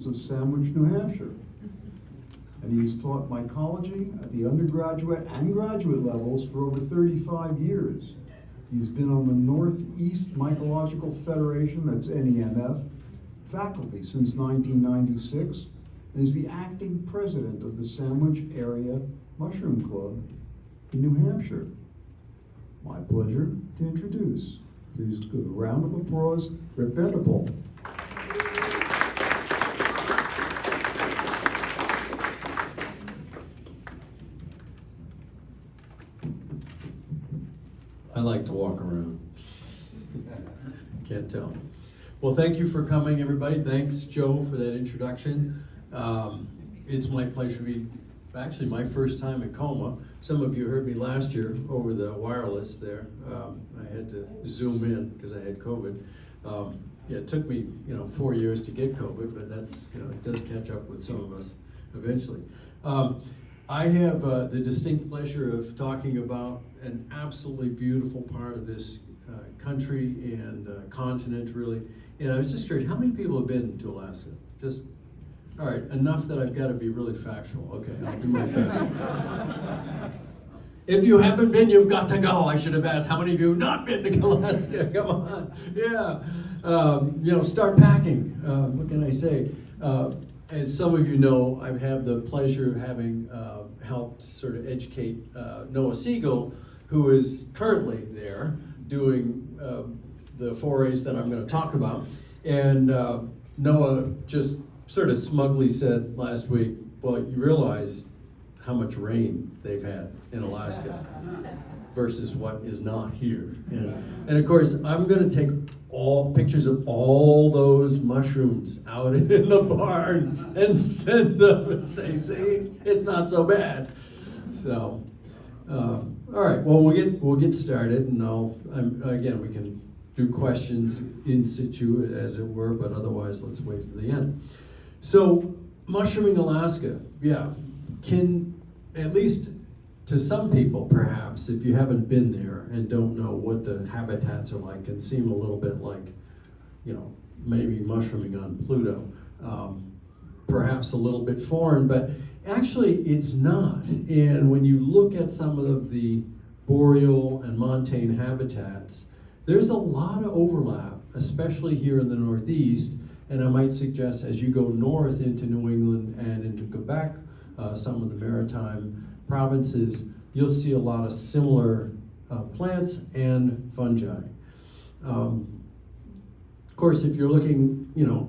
of Sandwich, New Hampshire. And he's taught mycology at the undergraduate and graduate levels for over 35 years. He's been on the Northeast Mycological Federation, that's NEMF, faculty since 1996, and is the acting president of the Sandwich Area Mushroom Club in New Hampshire. My pleasure to introduce. Please give a round of applause, Rick Vanderpool. I like to walk around. Can't tell. Well, thank you for coming, everybody. Thanks, Joe, for that introduction. It's my pleasure to be actually my first time at COMA. Some of you heard me last year over the wireless there. I had to zoom in because I had COVID. Yeah, it took me 4 years to get COVID, but that's it does catch up with some of us eventually. I have the distinct pleasure of talking about an absolutely beautiful part of this country and continent, really. And I was just curious, how many people have been to Alaska? Just, all right, enough that I've got to be really factual. Okay, I'll do my best. If you haven't been, you've got to go. I should have asked, how many of you have not been to Alaska? Come on, yeah. Start packing. What can I say? As some of you know, I've had the pleasure of having helped sort of educate Noah Siegel, who is currently there doing the forays that I'm going to talk about. And Noah just sort of smugly said last week, well, you realize how much rain they've had in Alaska versus what is not here. And of course, I'm going to take all pictures of all those mushrooms out in the barn and send them and say, see, it's not so bad. So, all right, well, we'll get started, and again, we can do questions in situ, as it were, but otherwise, let's wait for the end. So, mushrooming Alaska, yeah, can, at least to some people, perhaps, if you haven't been there and don't know what the habitats are like, can seem a little bit like, maybe mushrooming on Pluto. Perhaps a little bit foreign, but actually it's not. And when you look at some of the boreal and montane habitats, there's a lot of overlap, especially here in the Northeast. And I might suggest as you go north into New England and into Quebec, some of the maritime provinces, you'll see a lot of similar plants and fungi. Of course, if you're looking,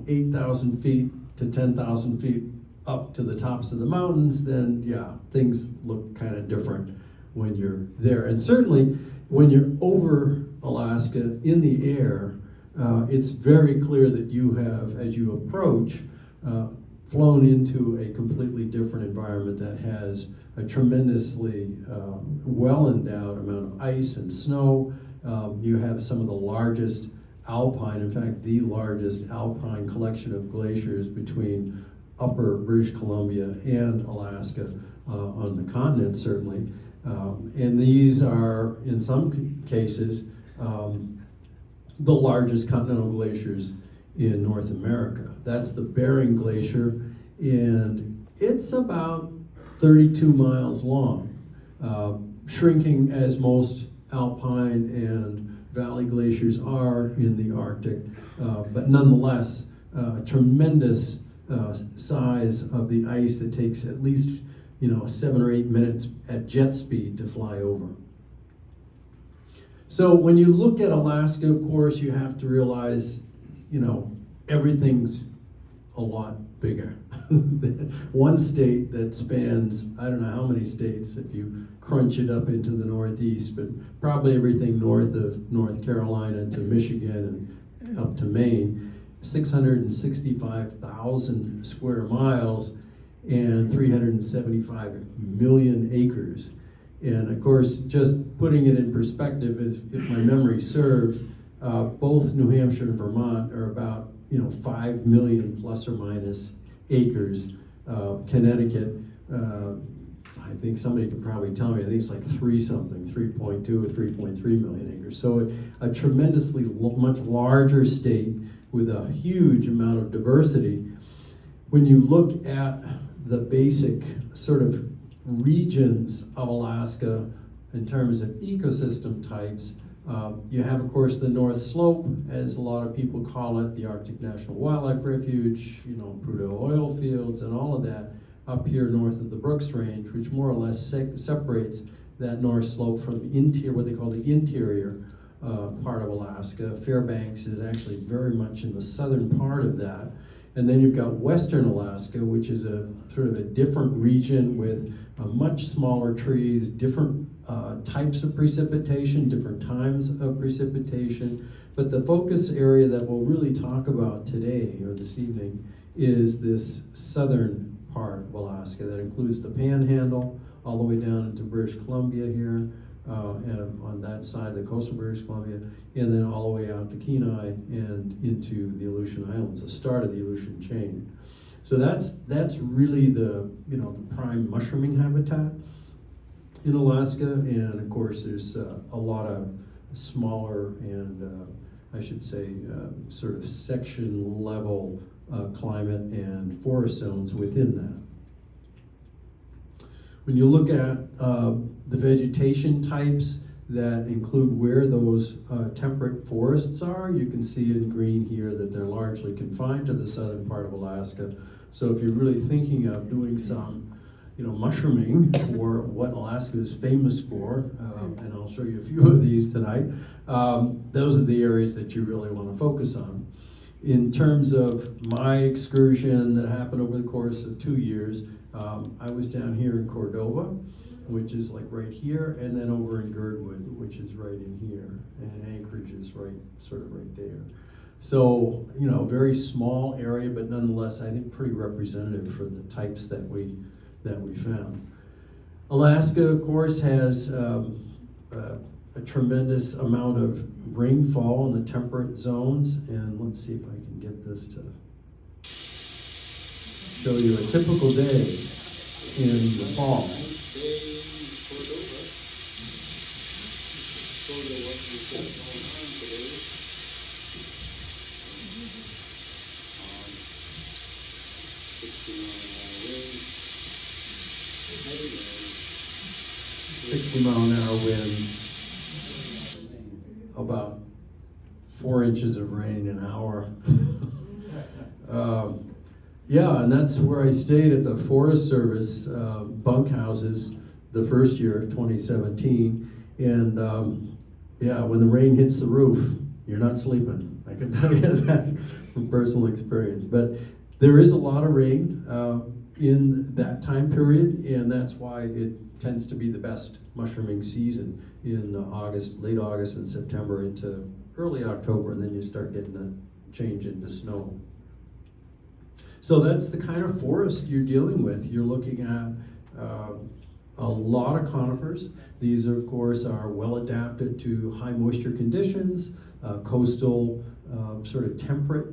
8,000 feet to 10,000 feet up to the tops of the mountains, then yeah, things look kind of different when you're there. And certainly when you're over Alaska in the air, it's very clear that you have, as you approach, flown into a completely different environment that has a tremendously well-endowed amount of ice and snow. You have some of the largest alpine, in fact, the largest alpine collection of glaciers between upper British Columbia and Alaska on the continent, certainly. And these are, in some cases, the largest continental glaciers in North America. That's the Bering Glacier, and it's about 32 miles long, shrinking as most alpine and valley glaciers are in the Arctic, but nonetheless, tremendous size of the ice that takes at least 7 or 8 minutes at jet speed to fly over. So when you look at Alaska, of course, you have to realize, everything's a lot bigger. One state that spans, I don't know how many states if you crunch it up into the Northeast, but probably everything north of North Carolina to Michigan and up to Maine, 665,000 square miles and 375 million acres. And of course, just putting it in perspective, if my memory serves, both New Hampshire and Vermont are about 5 million plus or minus acres. Connecticut, I think somebody could probably tell me, I think it's like 3.2 or 3.3 million acres. So a tremendously much larger state with a huge amount of diversity. when you look at the basic sort of regions of Alaska in terms of ecosystem types, you have, of course, the North Slope, as a lot of people call it, the Arctic National Wildlife Refuge, you know, Prudhoe oil fields and all of that up here north of the Brooks Range, which more or less separates that North Slope from the interior, what they call the interior part of Alaska. Fairbanks is actually very much in the southern part of that. And then you've got Western Alaska, which is a sort of a different region with much smaller trees, different types of precipitation, different times of precipitation. But the focus area that we'll really talk about today or this evening is this southern part of Alaska that includes the Panhandle all the way down into British Columbia here, and on that side, the coastal British Columbia, and then all the way out to Kenai and into the Aleutian Islands, the start of the Aleutian chain. So that's really the the prime mushrooming habitat in Alaska, and of course there's a lot of smaller and I should say sort of section level climate and forest zones within that. When you look at the vegetation types that include where those temperate forests are, you can see in green here that they're largely confined to the southern part of Alaska. So if you're really thinking of doing some mushrooming for what Alaska is famous for, and I'll show you a few of these tonight, those are the areas that you really want to focus on. In terms of my excursion that happened over the course of 2 years, I was down here in Cordova, which is like right here, and then over in Girdwood, which is right in here, and Anchorage is sort of right there. So, very small area, but nonetheless, I think pretty representative for the types that we found. Alaska, of course, has a tremendous amount of rainfall in the temperate zones, and let's see if I can get this to show you a typical day in the fall. 60-mile-an-hour winds, about 4 inches of rain an hour. Yeah, and that's where I stayed at the Forest Service bunkhouses the first year, 2017. And yeah, when the rain hits the roof, you're not sleeping. I can tell you that from personal experience. But there is a lot of rain in that time period, and that's why it tends to be the best mushrooming season in late August and September into early October, and then you start getting a change into snow. So that's the kind of forest you're dealing with. You're looking at a lot of conifers. These, of course, are well adapted to high moisture conditions, coastal sort of temperate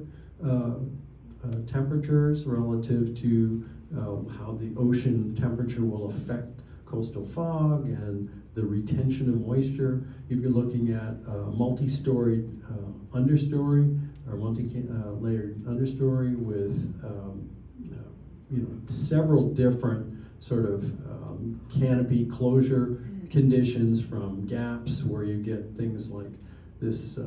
temperatures relative to how the ocean temperature will affect coastal fog and the retention of moisture. If you're looking at multi-storied understory or multi-layered understory with several different sort of canopy closure conditions, from gaps where you get things like this,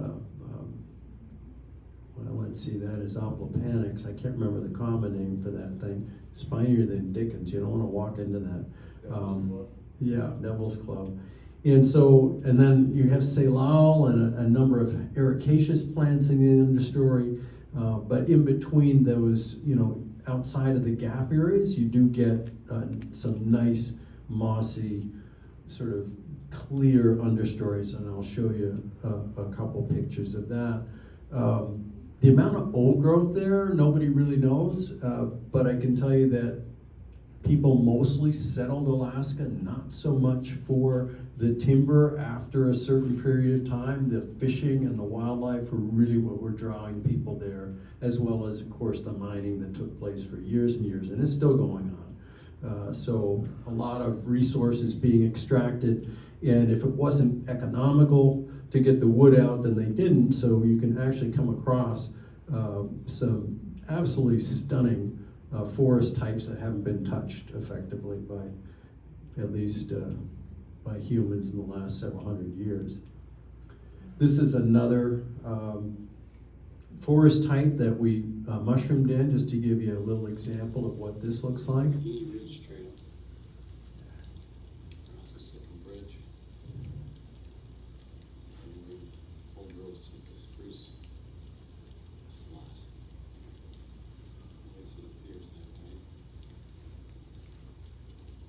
well, let's see, that is Oplopanix. I can't remember the common name for that thing. Spinier than Dickens. You don't want to walk into that. Yeah, Devil's Club. And then you have Salal and a number of ericaceous plants in the understory. But in between those, outside of the gap areas, you do get some nice mossy, sort of clear understories, and I'll show you a couple pictures of that. The amount of old growth there, nobody really knows, but I can tell you that people mostly settled Alaska, not so much for the timber after a certain period of time. The fishing and the wildlife were really what were drawing people there, as well as, of course, the mining that took place for years and years, and it's still going on. So a lot of resources being extracted, and if it wasn't economical to get the wood out, then they didn't, so you can actually come across some absolutely stunning forest types that haven't been touched effectively by, at least by humans in the last several hundred years. This is another forest type that we mushroomed in, just to give you a little example of what this looks like. Heney Range Trail. Across the second bridge. Old growth spruce. A lot. At least it appears that way.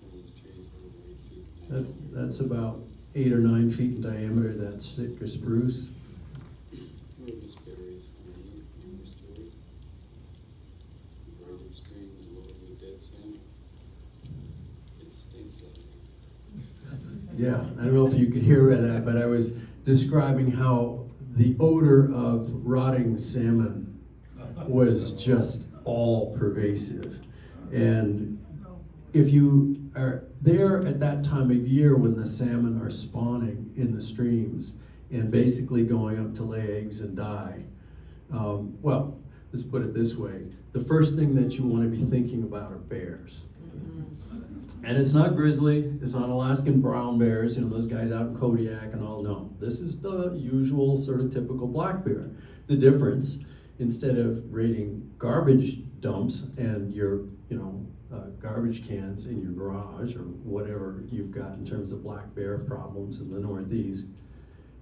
And these trees were over 8 feet. That's about 8 or 9 feet in diameter, that's Sitka spruce. Rubies berries underneath, remember story? Braided strings loaded with dead salmon. It stinks like Yeah, I don't know if you could hear that, but I was describing how the odor of rotting salmon was just all pervasive. And if you are there at that time of year when the salmon are spawning in the streams and basically going up to lay eggs and die, well, let's put it this way. The first thing that you want to be thinking about are bears. And it's not grizzly, it's not Alaskan brown bears, you know, those guys out in Kodiak and all. No, this is the usual sort of typical black bear. The difference, instead of raiding garbage dumps and your, you know, garbage cans in your garage or whatever you've got in terms of black bear problems in the Northeast,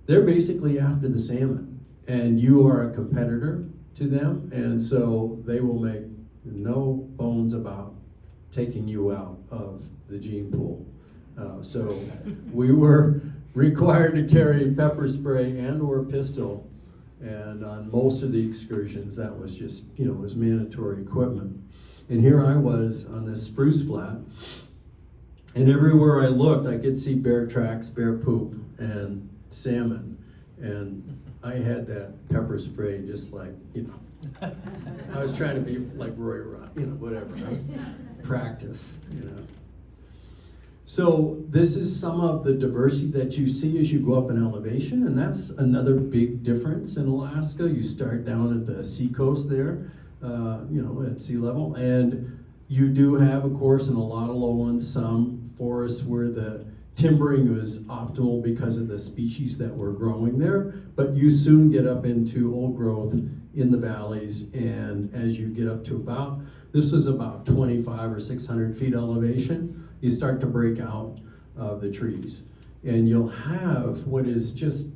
they're basically after the salmon, and you are a competitor to them, and so they will make no bones about taking you out of the gene pool. So we were required to carry pepper spray and or pistol, and on most of the excursions that was just, you know, it was mandatory equipment. And here I was on this spruce flat, and everywhere I looked I could see bear tracks, bear poop, and salmon, and I had that pepper spray just like, you know, I was trying to be like Roy Rod, you know, whatever, practice, you know. So this is some of the diversity that you see as you go up in elevation, and that's another big difference in Alaska. You start down at the seacoast there, you know, at sea level, and you do have, of course, in a lot of lowlands, some forests where the timbering was optimal because of the species that were growing there, but you soon get up into old growth in the valleys, and as you get up to about, this was about 25 or 600 feet elevation, you start to break out of the trees. And you'll have what is just,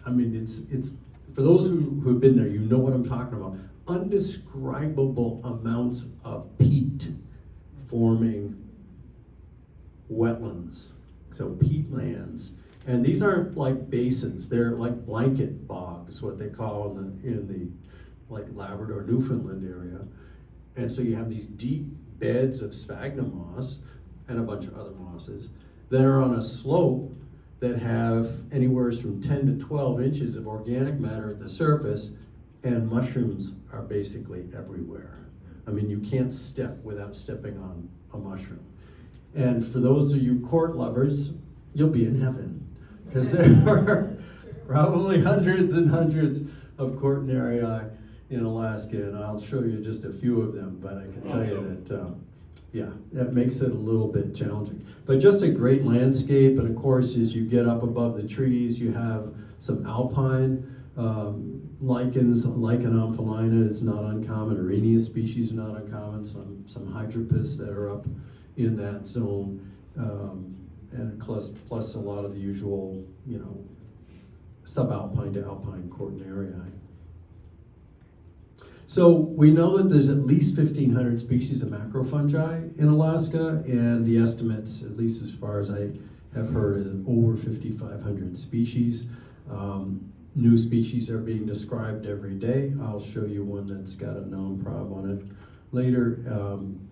I mean, it's for those who've been there, you know what I'm talking about, undescribable amounts of peat forming wetlands. So peatlands, and these aren't like basins; they're like blanket bogs, what they call in the like Labrador, Newfoundland area. And so you have these deep beds of sphagnum moss and a bunch of other mosses that are on a slope that have anywhere from 10 to 12 inches of organic matter at the surface, and mushrooms are basically everywhere. I mean, you can't step without stepping on a mushroom. And for those of you court lovers, you'll be in heaven, because there are probably hundreds and hundreds of cortinarii in Alaska, and I'll show you just a few of them, but I can tell you that, yeah, that makes it a little bit challenging. But just a great landscape, and of course, as you get up above the trees, you have some alpine lichens. Lichen amphelina is not uncommon, Arenia species are not uncommon, some hydropus that are up in that zone, and plus a lot of the usual, you know, subalpine to alpine cortinarii. So we know that there's at least 1,500 species of macrofungi in Alaska, and the estimates, at least as far as I have heard, is over 5,500 species. New species are being described every day. I'll show you one that's got a known prob on it later,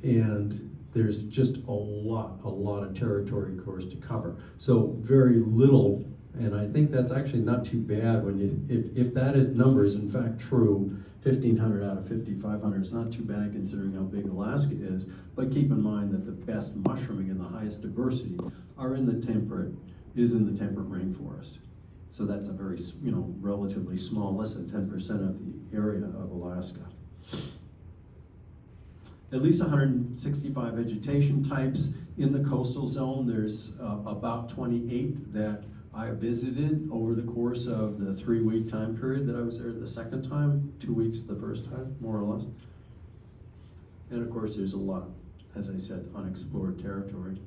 and there's just a lot of territory, of course, to cover. So very little, and I think that's actually not too bad when you, if that number is in fact true, 1,500 out of 5,500 is not too bad considering how big Alaska is. But keep in mind that the best mushrooming and the highest diversity are in the temperate rainforest. So that's a very, you know, relatively small, less than 10% of the area of Alaska. at least 165 vegetation types. In the coastal zone, there's about 28 that I visited over the course of the 3-week time period that I was there the second time, 2 weeks the first time, more or less. And of course, there's a lot, as I said, unexplored territory.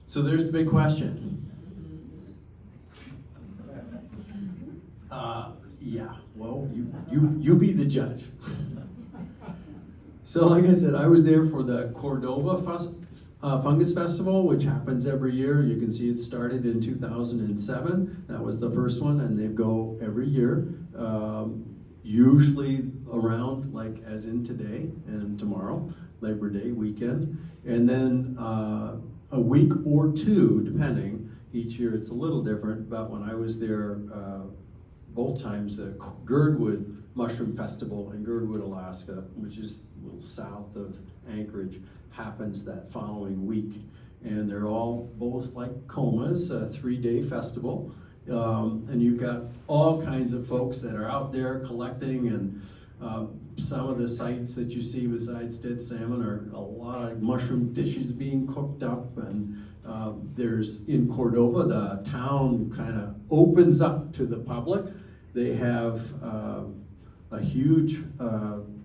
So there's the big question. Yeah, well, you be the judge. So like I said, I was there for the Cordova Fungus Festival, which happens every year. You can see it started in 2007. That was the first one, and they go every year, usually around, like as in today and tomorrow, Labor Day weekend. And then a week or two, depending. Each year it's a little different, but when I was there, both times, the Girdwood Mushroom Festival in Girdwood, Alaska, which is a little south of Anchorage, happens that following week. And they're all both like COMAs, a 3-day festival. And you've got all kinds of folks that are out there collecting, and some of the sites that you see besides dead salmon are a lot of mushroom dishes being cooked up. And there's, in Cordova, the town kind of opens up to the public. They have a huge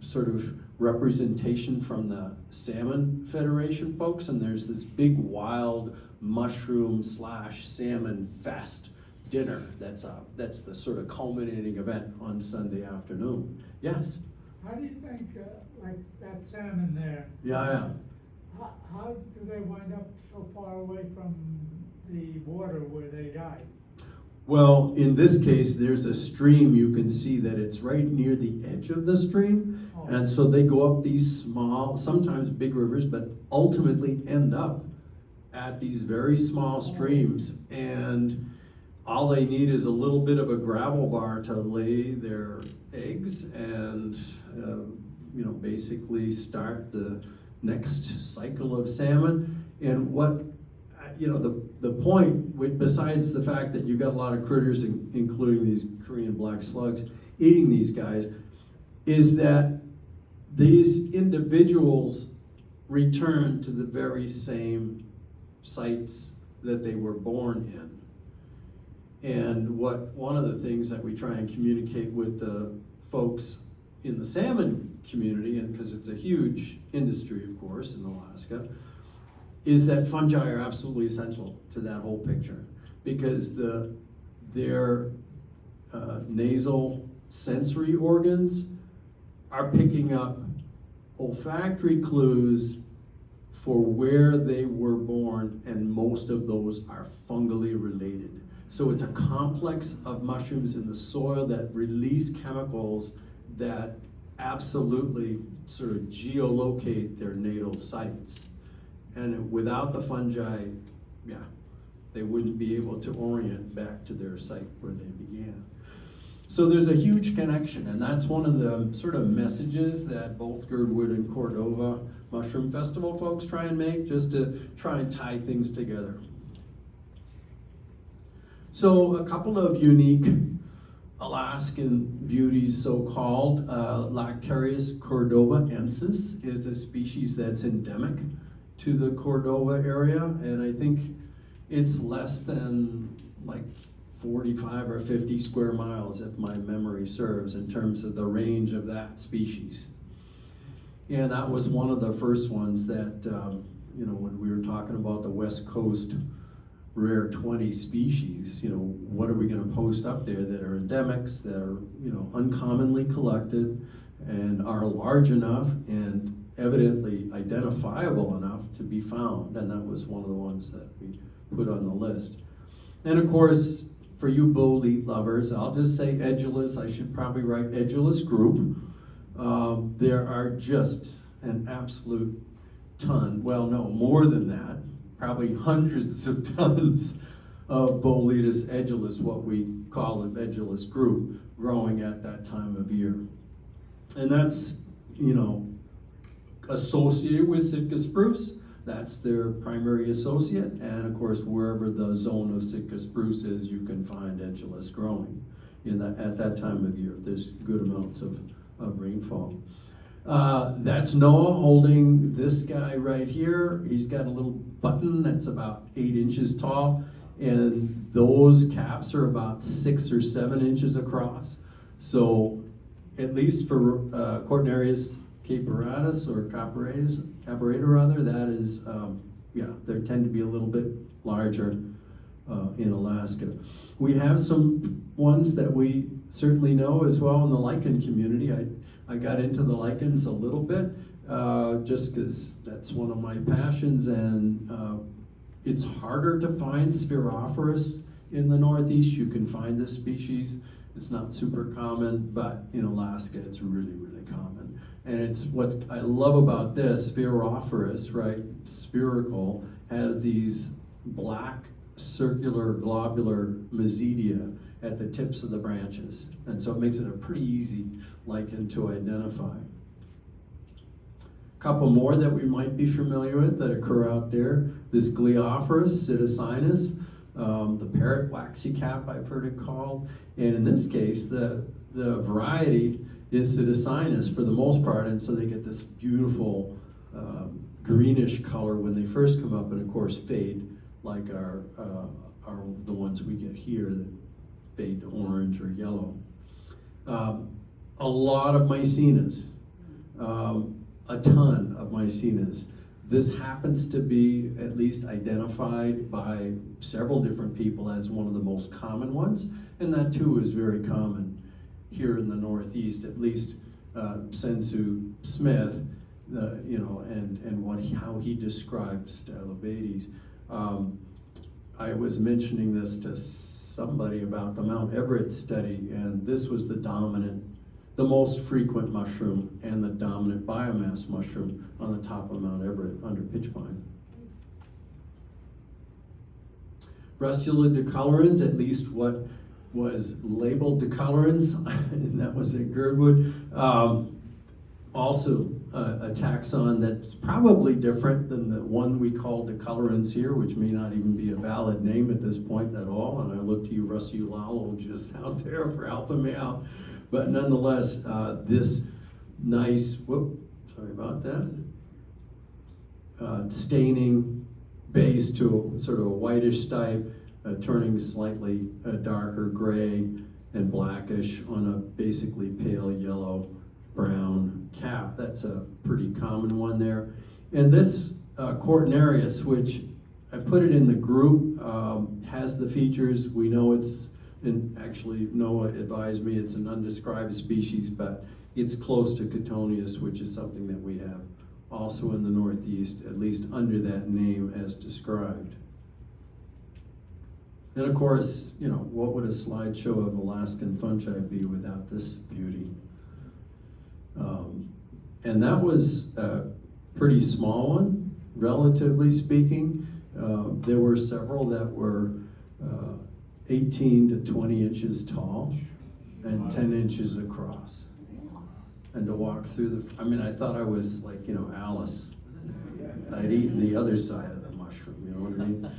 sort of representation from the Salmon Federation folks, and there's this big wild mushroom / salmon fest dinner. That's the sort of culminating event on Sunday afternoon. Yes? How do you think, like that salmon there? Yeah. How do they wind up so far away from the water where they die? Well, in this case, there's a stream. You can see that it's right near the edge of the stream. Oh. And so they go up these small, sometimes big rivers, but ultimately end up at these very small streams. And all they need is a little bit of a gravel bar to lay their eggs and, basically start the next cycle of salmon. And what, the point, besides the fact that you've got a lot of critters, including these Korean black slugs, eating these guys, is that these individuals return to the very same sites that they were born in. And one of the things that we try and communicate with the folks in the salmon community, and because it's a huge industry, of course, in Alaska, is that fungi are absolutely essential to that whole picture, because their nasal sensory organs are picking up olfactory clues for where they were born, and most of those are fungally related. So it's a complex of mushrooms in the soil that release chemicals that absolutely sort of geolocate their natal sites. And without the fungi, they wouldn't be able to orient back to their site where they began. So there's a huge connection, and that's one of the sort of messages that both Girdwood and Cordova Mushroom Festival folks try and make, just to try and tie things together. So a couple of unique Alaskan beauties, so-called. Lactarius cordovaensis is a species that's endemic to the Cordova area, and I think it's less than like 45 or 50 square miles, if my memory serves, in terms of the range of that species. And that was one of the first ones that, when we were talking about the West Coast rare 20 species, what are we going to post up there that are endemics, that are, uncommonly collected and are large enough and evidently identifiable enough to be found? And that was one of the ones that we put on the list. And of course, for you bolete lovers, I'll just say edulous. I should probably write edulous group. There are just an absolute ton, well, no, more than that, probably hundreds of tons of Boletus edulus, what we call an edulus group, growing at that time of year. And that's, associated with Sitka spruce. That's their primary associate. And of course, wherever the zone of Sitka spruce is, you can find edulus growing at that time of year. There's good amounts of rainfall. That's Noah holding this guy right here. He's got a little button that's about 8 inches tall, and those caps are about 6 or 7 inches across. So at least for Cortinarius caperatus or caperata rather, that is, yeah, they tend to be a little bit larger in Alaska. We have some ones that we certainly know as well in the lichen community. I got into the lichens a little bit just because that's one of my passions, and it's harder to find Spherophorus in the Northeast. You can find this species. It's not super common, but in Alaska it's really, really common. And it's what I love about this, Spherophorus, right, spherical, has these black circular globular mesodia at the tips of the branches. And so it makes it a pretty easy lichen to identify. A couple more that we might be familiar with that occur out there. This Gliophorus psittacinus, the parrot waxy cap I've heard it called. And in this case, the variety is psittacinus for the most part, and so they get this beautiful greenish color when they first come up, and of course fade like the ones we get here that fade to orange or yellow. A lot of mycenas, a ton of mycenas. This happens to be at least identified by several different people as one of the most common ones, and that too is very common here in the Northeast, at least Sensu Smith, and how he describes Stylobates. I was mentioning this to somebody about the Mount Everett study, and this was the most frequent mushroom and the dominant biomass mushroom on the top of Mount Everett under pitchpine. Russula decolorans, at least what was labeled decolorans, and that was at Girdwood. Also a taxon that's probably different than the one we call decolorans here, which may not even be a valid name at this point at all. And I look to you Russulologists out there for helping me out. But nonetheless, this nice, sorry about that, staining base to sort of a whitish stripe, turning slightly darker gray and blackish on a basically pale yellow brown cap. That's a pretty common one there. And this Cortinarius, which I put it in the group, has the features. We know it's, and actually Noah advised me it's an undescribed species, but it's close to Cotoneus, which is something that we have also in the Northeast, at least under that name as described. And of course, what would a slideshow of Alaskan fungi be without this beauty? And that was a pretty small one, relatively speaking. There were several that were 18 to 20 inches tall and 10 inches across. And to walk through I thought I was like, Alice. I'd eaten the other side of the mushroom, you know what I mean?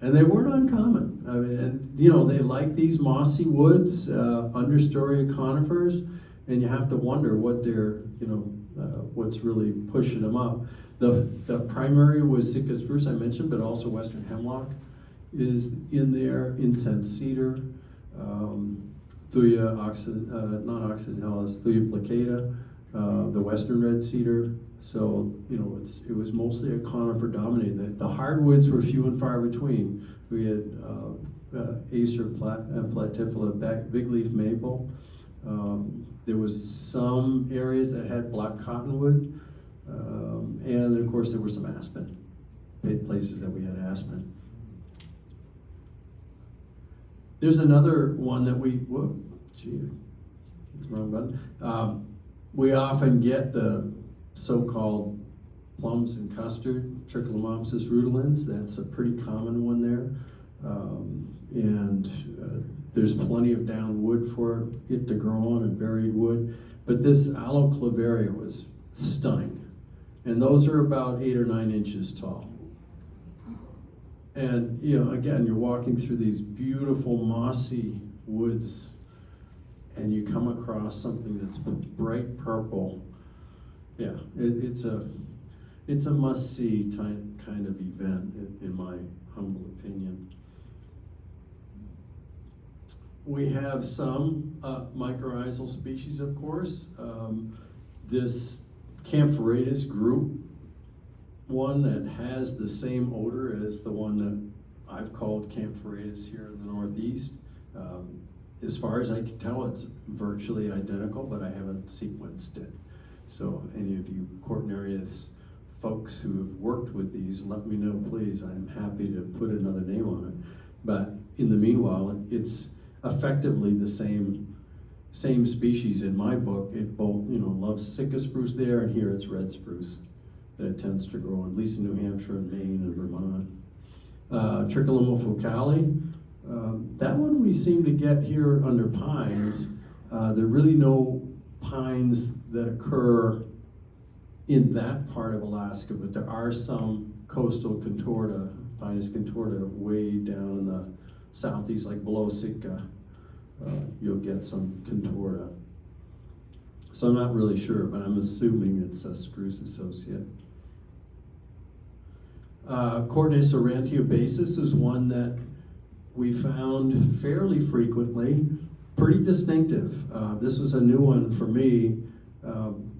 And they weren't uncommon. They like these mossy woods, understory conifers, and you have to wonder what they're, what's really pushing them up. The primary was Sitka spruce I mentioned, but also western hemlock is in there, incense cedar, Thuya non-occidentalis, Thuya plicata, the western red cedar. So, it was mostly a conifer dominated. The hardwoods were few and far between. We had Acer platifila, big leaf maple. There was some areas that had black cottonwood. And of course there were some aspen, places that we had aspen. There's another one that wrong button. We often get the so-called plums and custard, Trichomopsis rudolens. That's a pretty common one there. There's plenty of down wood for it to grow on and buried wood. But this Alloclaveria was stunning. And those are about 8 or 9 inches tall. And, again, you're walking through these beautiful mossy woods, and you come across something that's bright purple, yeah, it's a must-see kind of event, in my humble opinion. We have some mycorrhizal species, of course. This Camphoratus group, one that has the same odor as the one that I've called Camphoratus here in the Northeast. As far as I can tell, it's virtually identical, but I haven't sequenced it. So any of you Cortinarius folks who have worked with these, let me know, please. I'm happy to put another name on it. But in the meanwhile, it's effectively the same species in my book. It both, loves Sitka spruce there, and here it's red spruce that it tends to grow, at least in New Hampshire and Maine and Vermont. Tricholoma focale, that one we seem to get here under pines. There are really no pines that occur in that part of Alaska, but there are some coastal contorta, Pinus contorta, way down in the southeast, like below Sitka. You'll get some contorta. So I'm not really sure, but I'm assuming it's a spruce associate. Cortinus aurantiobassus is one that we found fairly frequently, pretty distinctive. This was a new one for me.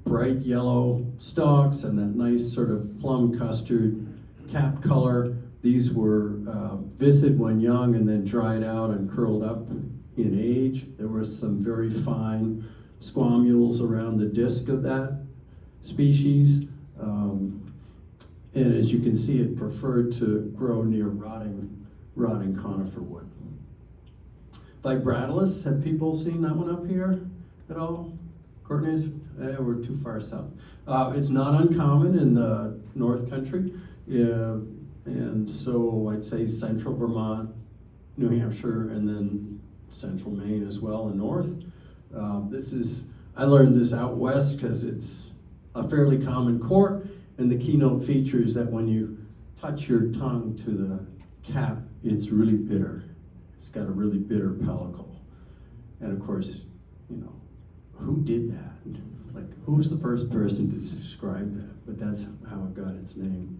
Bright yellow stalks and that nice sort of plum custard cap color. These were viscid when young and then dried out and curled up in age. There were some very fine squamules around the disc of that species. And as you can see, it preferred to grow near rotting conifer wood. Vibratulus, have people seen that one up here at all? Cortinus? We're too far south. It's not uncommon in the North Country. And so I'd say central Vermont, New Hampshire, and then central Maine as well, and north. I learned this out west because it's a fairly common court, and the keynote feature is that when you touch your tongue to the cap, it's really bitter. It's got a really bitter pellicle. And of course, who did that? Like, who was the first person to describe that? But that's how it got its name.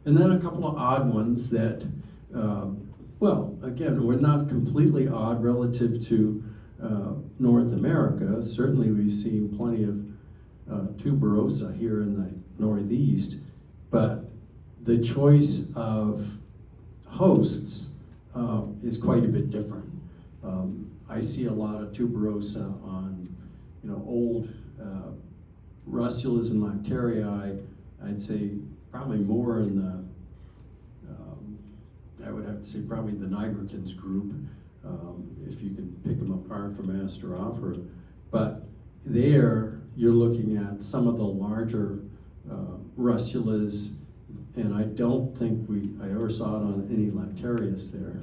And then a couple of odd ones that, well, again, we're not completely odd relative to North America. Certainly we've seen plenty of tuberosa here in the Northeast, but the choice of hosts is quite a bit different. I see a lot of tuberosa on, old russulas and lactarii. I'd say probably more in the, I would have to say probably the nigricans group, if you can pick them apart from Asterophora. But there, you're looking at some of the larger russulas, and I don't think I ever saw it on any lactarius there.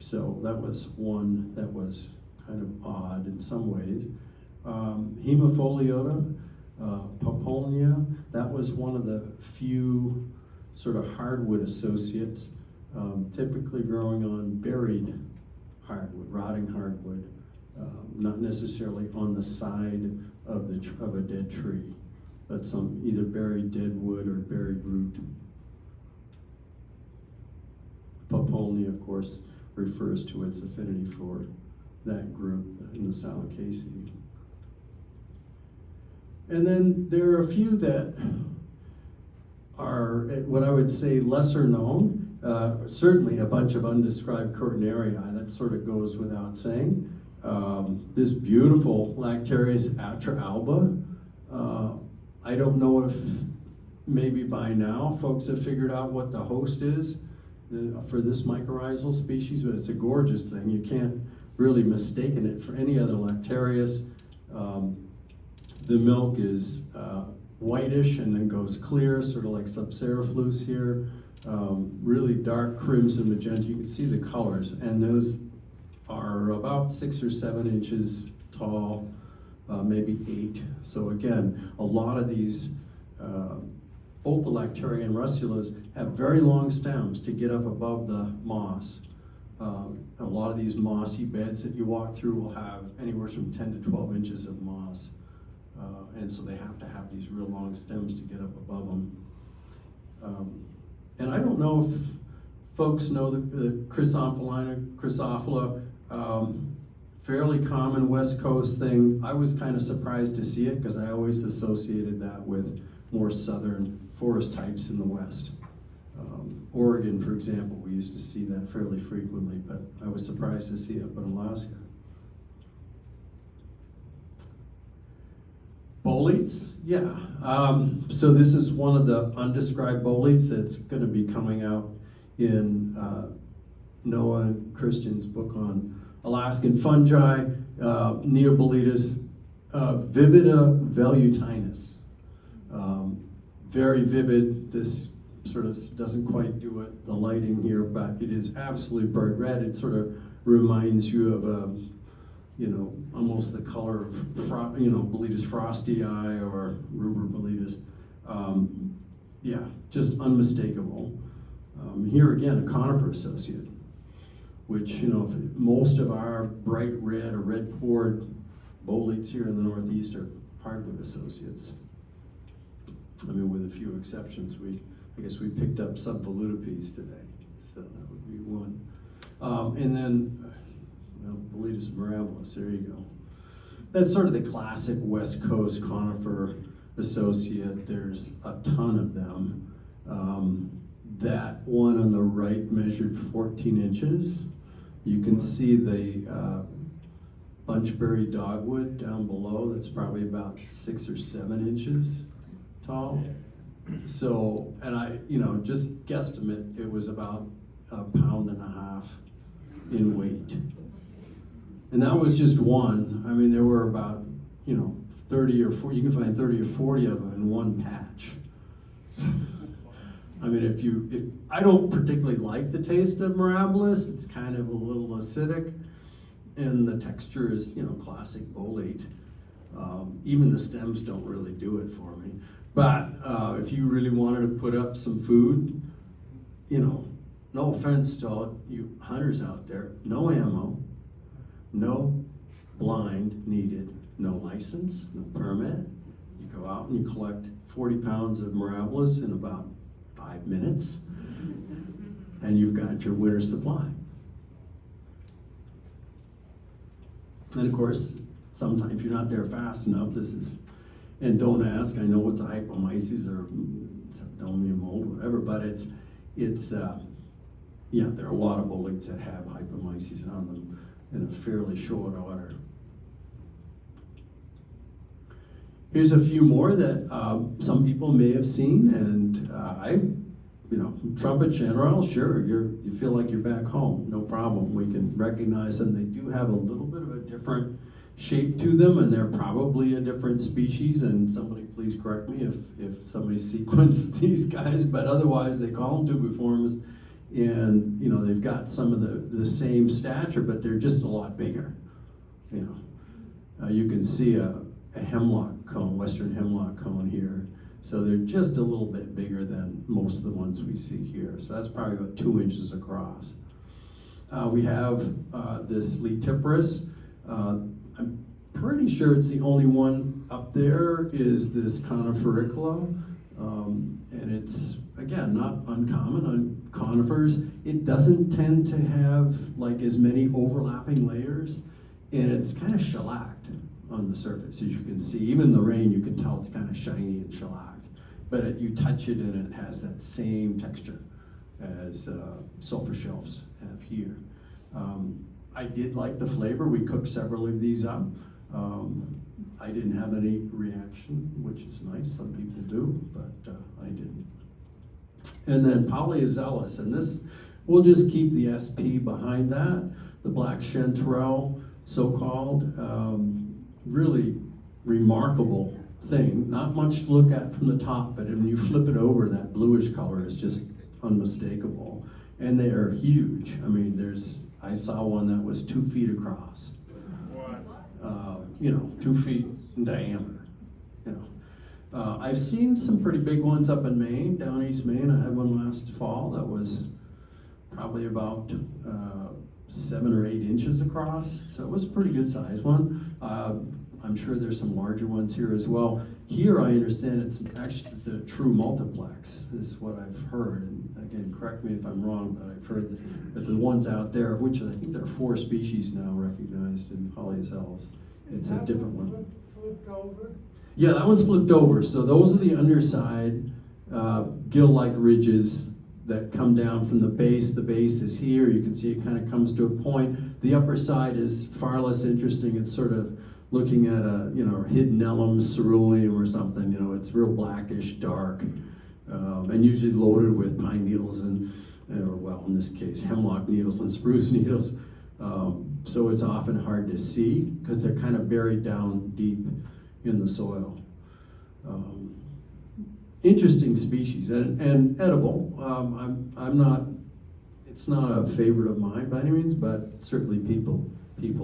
So that was one that was kind of odd in some ways. Hemifoliota, Paponia, that was one of the few sort of hardwood associates, typically growing on buried hardwood, rotting hardwood, not necessarily on the side of a dead tree, but some either buried dead wood or buried root. Paponia, of course, refers to its affinity for that group in the Salicaceae. And then there are a few that are what I would say lesser known. Certainly a bunch of undescribed Cortinarii, that sort of goes without saying. This beautiful Lactarius atra alba. I don't know if maybe by now folks have figured out what the host is for this mycorrhizal species, but it's a gorgeous thing. You can't really mistaken it for any other Lactarius. The milk is whitish and then goes clear, sort of like Subseriflus here. Really dark crimson magenta. You can see the colors, and those are about 6 or 7 inches tall, maybe 8. So again, a lot of these both the Lactaria and Russulas have very long stems to get up above the moss. A lot of these mossy beds that you walk through will have anywhere from 10 to 12 inches of moss. And so they have to have these real long stems to get up above them. And I don't know if folks know the Chrysophila, fairly common West Coast thing. I was kind of surprised to see it because I always associated that with more southern forest types in the West. Oregon, for example, we used to see that fairly frequently, but I was surprised to see it up in Alaska. Boletes, yeah. So this is one of the undescribed boletes that's going to be coming out in Noah and Christian's book on Alaskan fungi, Neoboletus vivida velutinus. Very vivid. This sort of doesn't quite do it, the lighting here, but it is absolutely bright red. It sort of reminds you of almost the color of, Boletus frostii or Ruber boletus. Yeah, just unmistakable. Here again, a conifer associate, which, most of our bright red or red pored boletes here in the Northeast are hardwood associates. I mean, with a few exceptions, I guess we picked up subvolutipes today, so that would be one. And then, Boletus mirabilis, there you go. That's sort of the classic West Coast conifer associate. There's a ton of them. That one on the right measured 14 inches. You can see the bunchberry dogwood down below. That's probably about 6 or 7 inches tall. So, and I, just guesstimate, it was about 1.5 pounds in weight. And that was just one. I mean, there were about, 30 or 40, you can find 30 or 40 of them in one patch. I mean, if I don't particularly like the taste of mirabilis, it's kind of a little acidic, and the texture is, classic bolete. Even the stems don't really do it for me. But if you really wanted to put up some food, no offense to all you hunters out there, no ammo, no blind needed, no license, no permit. You go out and you collect 40 pounds of mirabilis in about 5 minutes, and you've got your winter supply. And of course, sometimes if you're not there fast enough, and don't ask, I know it's a hypomyces or subdomium mold, whatever, but there are a lot of boletes that have hypomyces on them in a fairly short order. Here's a few more that some people may have seen, and trumpet general, sure, you feel like you're back home, no problem. We can recognize them. They do have a little bit of a different shape to them, and they're probably a different species, and somebody please correct me if somebody sequenced these guys, but otherwise they call them tubiformes, and they've got some of the same stature, but they're just a lot bigger. You can see a hemlock cone, western hemlock cone here, so they're just a little bit bigger than most of the ones we see here, so that's probably about 2 inches across. We have this Letiporus. I'm pretty sure it's the only one up there is this conifericola, and it's, again, not uncommon on conifers. It doesn't tend to have like as many overlapping layers, and it's kind of shellacked on the surface, as you can see. Even in the rain, you can tell it's kind of shiny and shellacked, but you touch it and it has that same texture as sulfur shelves have here. I did like the flavor. We cooked several of these up. I didn't have any reaction, which is nice. Some people do, but I didn't. And then Polyazellus, and this, we'll just keep the SP behind that. The black chanterelle, so-called, really remarkable thing. Not much to look at from the top, but when you flip it over, that bluish color is just unmistakable. And they are huge. I mean, I saw one that was 2 feet across. What? 2 feet in diameter. I've seen some pretty big ones up in Maine, down East Maine. I had one last fall that was probably about 7 or 8 inches across, so it was a pretty good sized one. I'm sure there's some larger ones here as well. Here, I understand it's actually the true multiplex, is what I've heard. And again, correct me if I'm wrong, but I've heard that the ones out there, of which I think there are 4 species now recognized in polycells, it's a different one. Flipped over? Yeah, that one's flipped over. So those are the underside gill-like ridges that come down from the base. The base is here. You can see it kind of comes to a point. The upper side is far less interesting. It's sort of looking at a, hiddenellum ceruleum or something. It's real blackish, dark, and usually loaded with pine needles and, well, in this case, hemlock needles and spruce needles. So it's often hard to see because they're kind of buried down deep in the soil. Interesting species and edible. It's not a favorite of mine by any means, but certainly people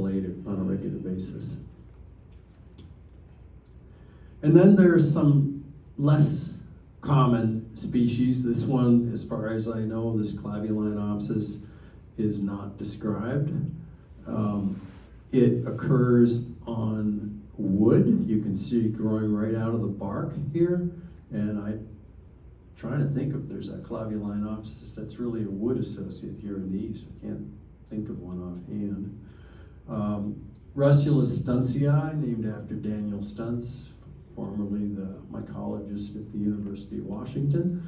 ate it on a regular basis. And then there's some less common species. This one, as far as I know, this Clavulinopsis is not described. It occurs on wood. You can see it growing right out of the bark here. And I'm trying to think if there's a Clavulinopsis that's really a wood associate here in the east. I can't think of one offhand. Russulus stuntzii, named after Daniel Stuntz, formerly the mycologist at the University of Washington.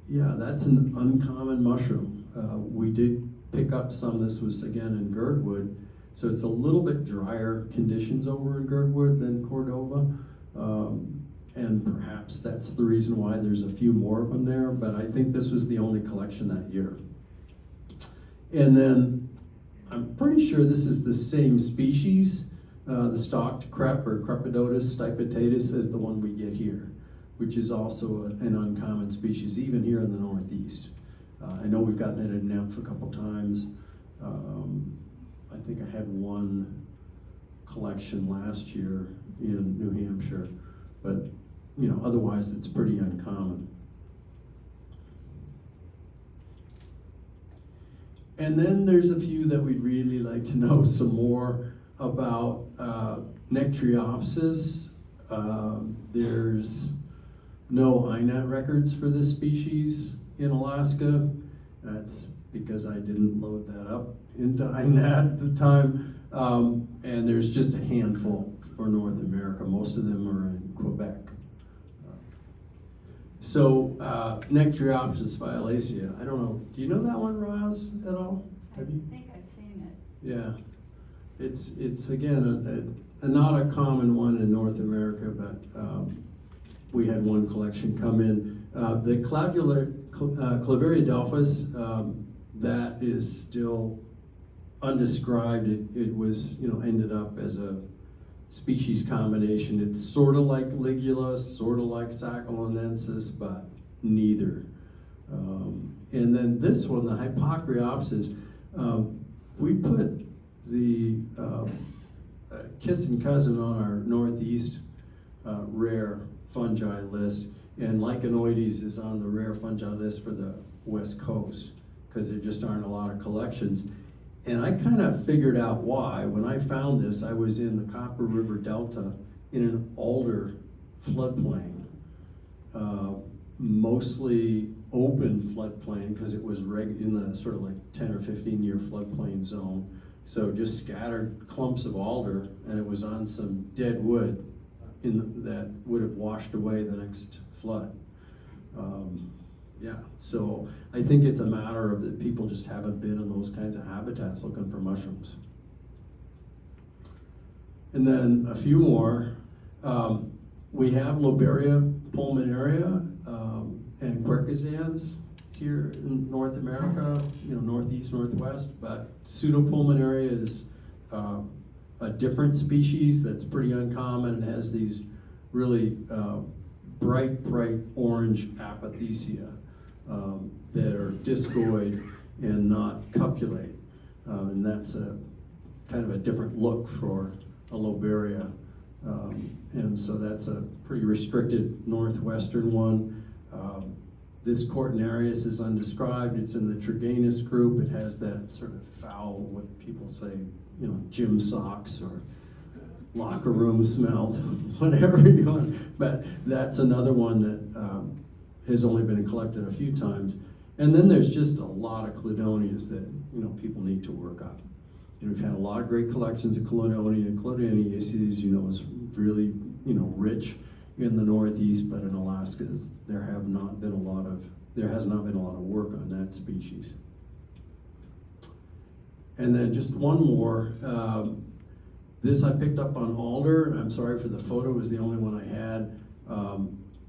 Yeah, that's an uncommon mushroom. We did pick up some. This was again in Girdwood, so it's a little bit drier conditions over in Girdwood than Cordova, and perhaps that's the reason why there's a few more of them there, but I think this was the only collection that year. And then I'm pretty sure this is the same species, the stalked crep or Crepidotus stipitatus, as the one we get here, which is also an uncommon species, even here in the Northeast. I know we've gotten it in nymph a couple times. I think I had one collection last year in New Hampshire, but otherwise it's pretty uncommon. And then there's a few that we'd really like to know some more about. Nectriopsis. There's no INAT records for this species in Alaska. That's because I didn't load that up into INAT at the time. And there's just a handful for North America. Most of them are in Quebec. So Nectriopsis violacea, I don't know, do you know that one, Roz, at all? Have you? I think I've seen it. Yeah, it's again a not a common one in North America, but we had one collection come in. The Clavariadelphus, that is still undescribed. It was ended up as a species combination. It's sort of like Ligula, sort of like Saccharinensis, but neither. And then this one, the Hypochriopsis, we put the kissing cousin on our Northeast rare fungi list, and Lichenoides is on the rare fungi list for the West Coast, because there just aren't a lot of collections. And I kind of figured out why. When I found this, I was in the Copper River Delta in an alder floodplain, mostly open floodplain, because it was in the sort of like 10 or 15 year floodplain zone. So just scattered clumps of alder, and it was on some dead wood that would have washed away the next flood. Yeah, so I think it's a matter of that people just haven't been in those kinds of habitats looking for mushrooms. And then a few more. We have Loberia pulmonaria and quercusans here in North America, Northeast, Northwest, but Pseudopulmonaria is a different species that's pretty uncommon and has these really bright orange apothecia that are discoid and not cupulate. And that's a kind of a different look for a Loberia. And so that's a pretty restricted northwestern one. This Cortinarius is undescribed. It's in the Triganus group. It has that sort of foul, what people say, you know, gym socks or locker room smell, whatever you want. But that's another one that has only been collected a few times. And then there's just a lot of cladonias that, you know, people need to work up. You know, we've had a lot of great collections of cladonia. Cladoniaceae, you know, is really, you know, rich in the Northeast, but in Alaska, there has not been a lot of work on that species. And then just one more. This I picked up on alder. I'm sorry for the photo, it was the only one I had.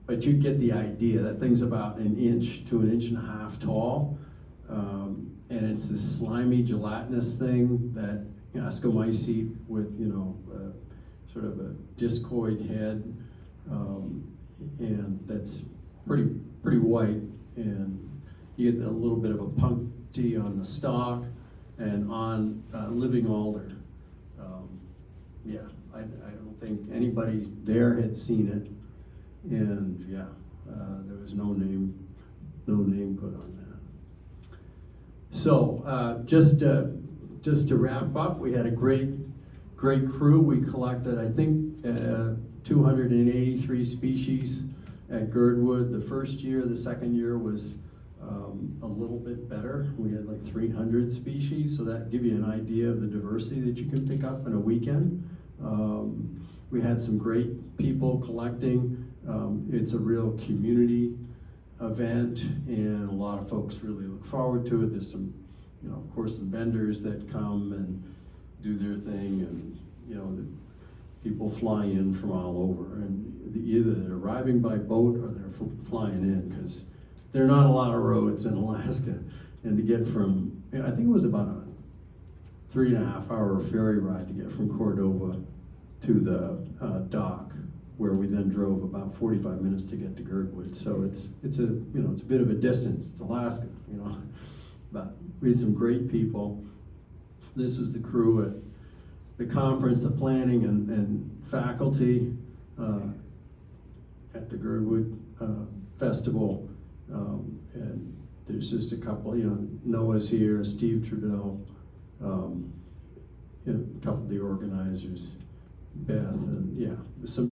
But you get the idea. That thing's about 1 inch to 1.5 inches tall. And it's this slimy, gelatinous thing that, you know, Ascomycete with, you know, sort of a discoid head. And that's pretty white, and you get a little bit of a puncty on the stalk and on living alder. Yeah, I don't think anybody there had seen it, and yeah, there was no name put on that. So just to wrap up, we had a great crew. We collected, I think, 283 species at Girdwood the first year. The second year was a little bit better. We had like 300 species, so that gives you an idea of the diversity that you can pick up in a weekend. We had some great people collecting. It's a real community event, and a lot of folks really look forward to it. There's some, you know, of course, the vendors that come and do their thing, and, you know, the people fly in from all over, and either they're arriving by boat or they're flying in, because there are not a lot of roads in Alaska. And to get from, I think it was about a 3.5-hour ferry ride to get from Cordova to the dock, where we then drove about 45 minutes to get to Girdwood. So it's a, you know, it's a bit of a distance. It's Alaska, you know, but we had some great people. This was the crew at the conference, the planning and faculty at the Girdwood Festival. And there's just a couple, you know, Noah's here, Steve Trudeau, you know, a couple of the organizers, Beth, and yeah, some